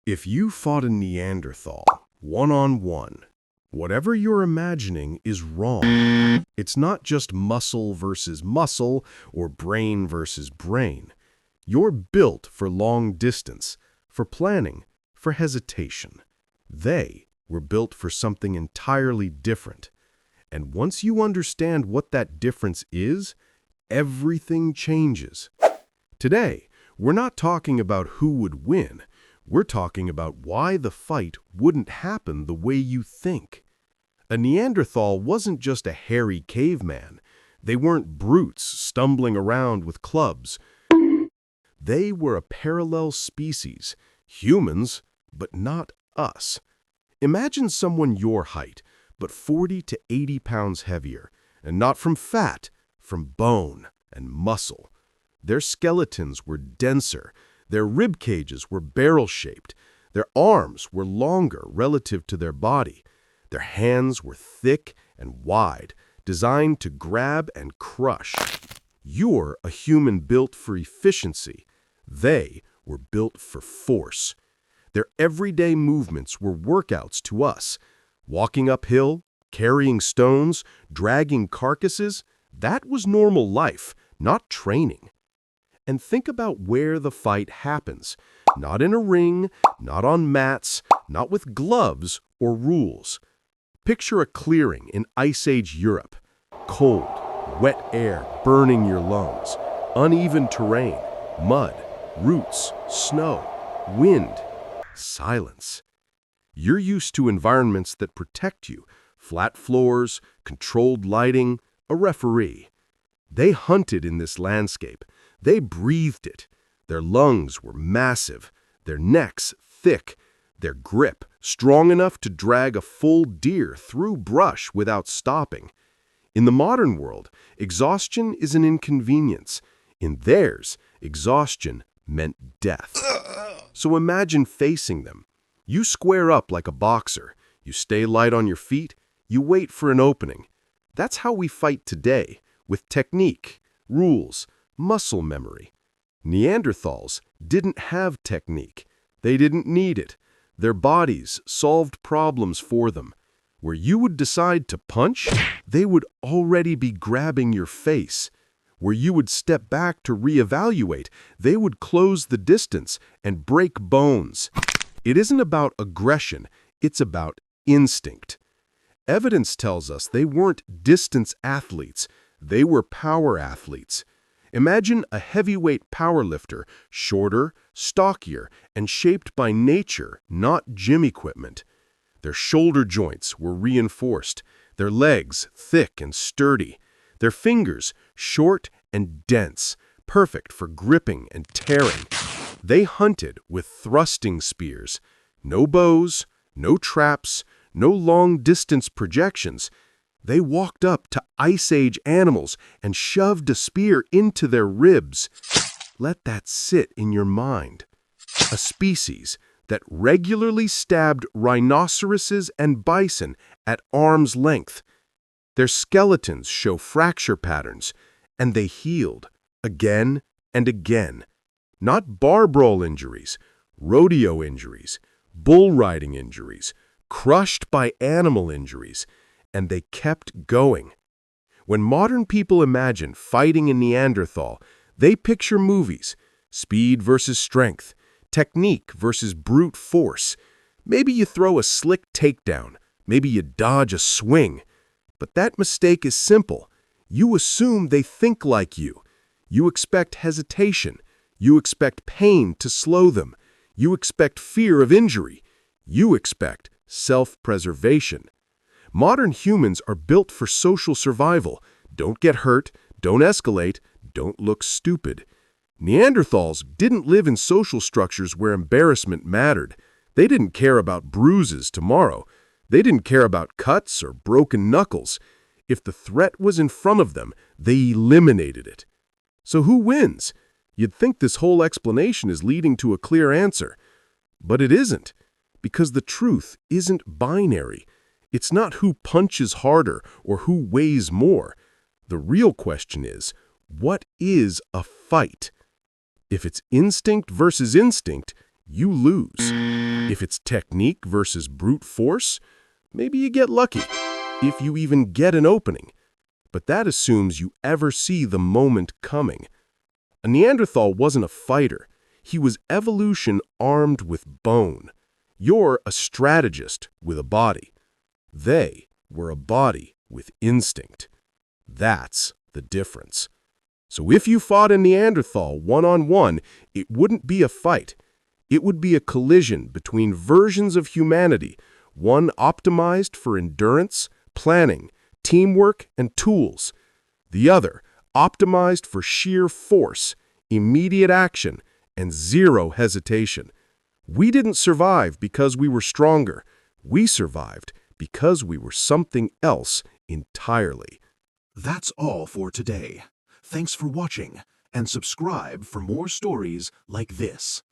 If you fought a Neanderthal, one-on-one, whatever you're imagining is wrong. It's not just muscle versus muscle or brain versus brain. You're built for long distance, for planning, for hesitation. They were built for something entirely different. And once you understand what that difference is, everything changes. Today, we're not talking about who would win. We're talking about why the fight wouldn't happen the way you think. A Neanderthal wasn't just a hairy caveman. They weren't brutes stumbling around with clubs. They were a parallel species, humans, but not us. Imagine someone your height, but 40 to 80 pounds heavier, and not from fat, from bone and muscle. Their skeletons were denser, their rib cages were barrel-shaped, their arms were longer relative to their body, their hands were thick and wide, designed to grab and crush. You're a human built for efficiency. They were built for force. Their everyday movements were workouts to us. Walking uphill, carrying stones, dragging carcasses, that was normal life, not training. And think about where the fight happens. Not in a ring, not on mats, not with gloves or rules. Picture a clearing in Ice Age Europe. Cold, wet air burning your lungs, uneven terrain, mud, roots, snow, wind, silence. You're used to environments that protect you, flat floors, controlled lighting, a referee. They hunted in this landscape. They breathed it. Their lungs were massive, their necks thick, their grip strong enough to drag a full deer through brush without stopping. In the modern world, exhaustion is an inconvenience. In theirs, exhaustion meant death. So imagine facing them. You square up like a boxer. You stay light on your feet. You wait for an opening. That's how we fight today, with technique, rules, muscle memory. Neanderthals didn't have technique. They didn't need it. Their bodies solved problems for them. Where you would decide to punch, they would already be grabbing your face. Where you would step back to reevaluate, they would close the distance and break bones. It isn't about aggression, it's about instinct. Evidence tells us they weren't distance athletes, they were power athletes. Imagine a heavyweight powerlifter, shorter, stockier, and shaped by nature, not gym equipment. Their shoulder joints were reinforced, their legs thick and sturdy, their fingers short and dense, perfect for gripping and tearing. They hunted with thrusting spears. No bows, no traps, no long-distance projections. They walked up to Ice Age animals and shoved a spear into their ribs. Let that sit in your mind. A species that regularly stabbed rhinoceroses and bison at arm's length. Their skeletons show fracture patterns, and they healed again and again. Not barb roll injuries, rodeo injuries, bull riding injuries, crushed by animal injuries, and they kept going. When modern people imagine fighting a Neanderthal, they picture movies, speed versus strength, technique versus brute force. Maybe you throw a slick takedown, maybe you dodge a swing. But that mistake is simple. You assume they think like you. You expect hesitation. You expect pain to slow them. You expect fear of injury. You expect self-preservation. Modern humans are built for social survival. Don't get hurt, don't escalate, don't look stupid. Neanderthals didn't live in social structures where embarrassment mattered. They didn't care about bruises tomorrow. They didn't care about cuts or broken knuckles. If the threat was in front of them, they eliminated it. So who wins? You'd think this whole explanation is leading to a clear answer. But it isn't, because the truth isn't binary. It's not who punches harder or who weighs more. The real question is, what is a fight? If it's instinct versus instinct, you lose. If it's technique versus brute force, maybe you get lucky, if you even get an opening. But that assumes you ever see the moment coming. A Neanderthal wasn't a fighter. He was evolution armed with bone. You're a strategist with a body. They were a body with instinct. That's the difference. So if you fought a Neanderthal one-on-one, it wouldn't be a fight. It would be a collision between versions of humanity, one optimized for endurance, planning, teamwork, and tools. The other, optimized for sheer force, immediate action, and zero hesitation. We didn't survive because we were stronger. We survived because we were something else entirely. That's all for today. Thanks for watching, and subscribe for more stories like this.